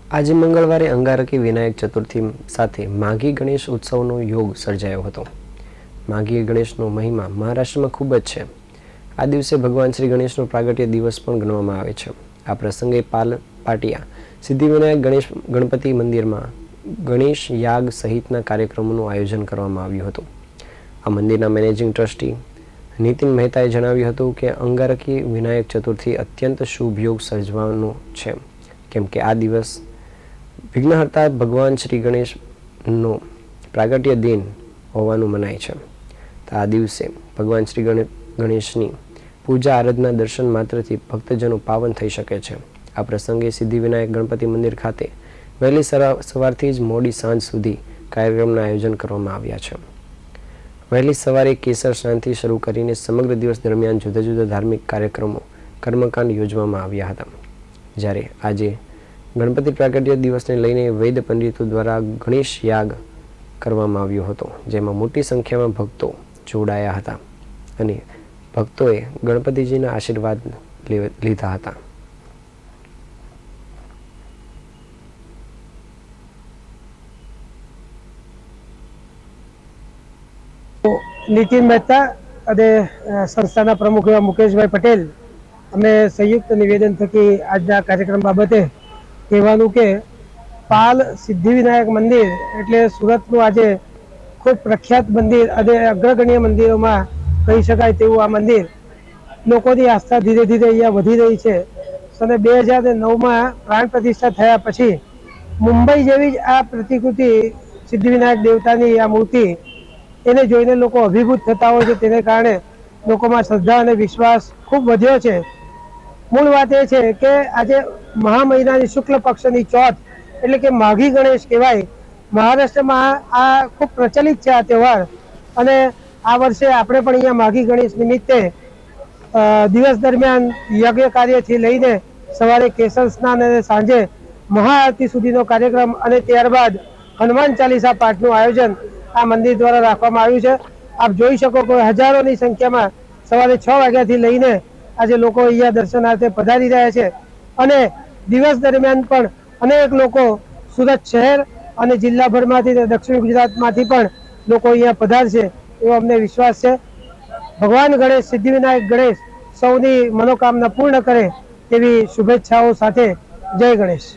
આજે મંગળવારે અંગારકી વિનાયક ચતુર્થી સાથે માઘી ગણેશ ઉત્સવનો યોગ સર્જાયો હતો। માઘી ગણેશનો મહિમા મહારાષ્ટ્રમાં ખૂબ જ છે। આ દિવસે ભગવાન શ્રી ગણેશનો પ્રાગટ્ય દિવસ પણ ગણવામાં આવે છે। આ પ્રસંગે પાટિયા સિદ્ધિવિનાયક ગણપતિ મંદિરમાં ગણેશ યાગ સહિતના કાર્યક્રમોનું આયોજન કરવામાં આવ્યું હતું। આ મંદિરના મેનેજિંગ ટ્રસ્ટી નીતિન મહેતાએ જણાવ્યું હતું કે અંગારકી વિનાયક ચતુર્થી અત્યંત શુભ યોગ સર્જવાનો છે, કેમ કે આ દિવસ વિઘ્નહર્તા ભગવાન શ્રી ગણેશનો પ્રાગટ્ય દિન હોવાનું મનાય છે। તો આ દિવસે ભગવાન શ્રી ગણેશની પૂજા આરાધના દર્શન માત્રથી ભક્તજનો પાવન થઈ શકે છે। આ પ્રસંગે સિદ્ધિવિનાયક ગણપતિ મંદિર ખાતે વહેલી સવારથી જ મોડી સાંજ સુધી કાર્યક્રમના આયોજન કરવામાં આવ્યા છે। વહેલી સવારે કેસર સ્નાનથી શરૂ કરીને સમગ્ર દિવસ દરમિયાન જુદા જુદા ધાર્મિક કાર્યક્રમો કર્મકાંડ યોજવામાં આવ્યા હતા। જ્યારે આજે ગણપતિ પ્રાગટ્ય દિવસને લઈને વૈદ પંડિતો દ્વારા ગણેશ યાગ કરવામાં આવ્યો હતો, જેમાં મોટી સંખ્યામાં ભક્તો જોડાયા હતા અને ભક્તોએ ગણપતિજીના આશીર્વાદ લીધા હતા। નીતિન મહેતા અને સંસ્થાના પ્રમુખ એવા મુકેશભાઈ પટેલ અમે સંયુક્ત નિવેદન થકી આજના કાર્યક્રમ બાબતે કહેવાનું કે પાલ સિદ્ધિવિનાયક મંદિર એટલે સુરતનું આજે ખૂબ પ્રખ્યાત મંદિર અને અગ્રગણ્ય મંદિરોમાં કહી શકાય તેવું આ મંદિર લોકોની આસ્થા ધીરે ધીરે અહીંયા વધી રહી છે। અને 2009માં પ્રાણ પ્રતિષ્ઠા થયા પછી મુંબઈ જેવી જ આ પ્રતિકૃતિ સિદ્ધિવિનાયક દેવતાની આ મૂર્તિ એને જોઈને લોકો અભિભૂત થતા હોય છે। તેને કારણે લોકોમાં શ્રદ્ધા અને વિશ્વાસ ખૂબ વધ્યો છે। મૂળ વાત એ છે કે આજે મહા મહિનાની શુક્લ પક્ષની ચોથ એટલે કે માઘી ગણેશ કહેવાય। મહારાષ્ટ્રમાં આ ખૂબ પ્રચલિત છે આ તહેવાર અને આ વર્ષે આપણે પણ અહીંયા માઘી ગણેશ નિમિત્તે દિવસ દરમિયાન યજ્ઞ કાર્યથી લઈને સવારે કેસર સ્નાન અને સાંજે મહાઆરતી સુધીનો કાર્યક્રમ અને ત્યારબાદ હનુમાન ચાલીસા પાઠનું આયોજન આ મંદિર દ્વારા રાખવામાં આવ્યું છે। આપ જોઈ શકો કે હજારોની સંખ્યામાં સવારે 6 વાગ્યાથી લઈને આજે લોકો અહીંયા દર્શનાર્થે પધારી રહ્યા છે અને દિવસ દરમિયાન પણ અનેક લોકો સુરત શહેર અને જિલ્લાભરમાંથી દક્ષિણ ગુજરાતમાંથી પણ લોકો અહીંયા પધારશે એવો અમને વિશ્વાસ છે। ભગવાન ગણેશ સિદ્ધિવિનાયક ગણેશ સૌની મનોકામના પૂર્ણ કરે તેવી શુભેચ્છાઓ સાથે જય ગણેશ।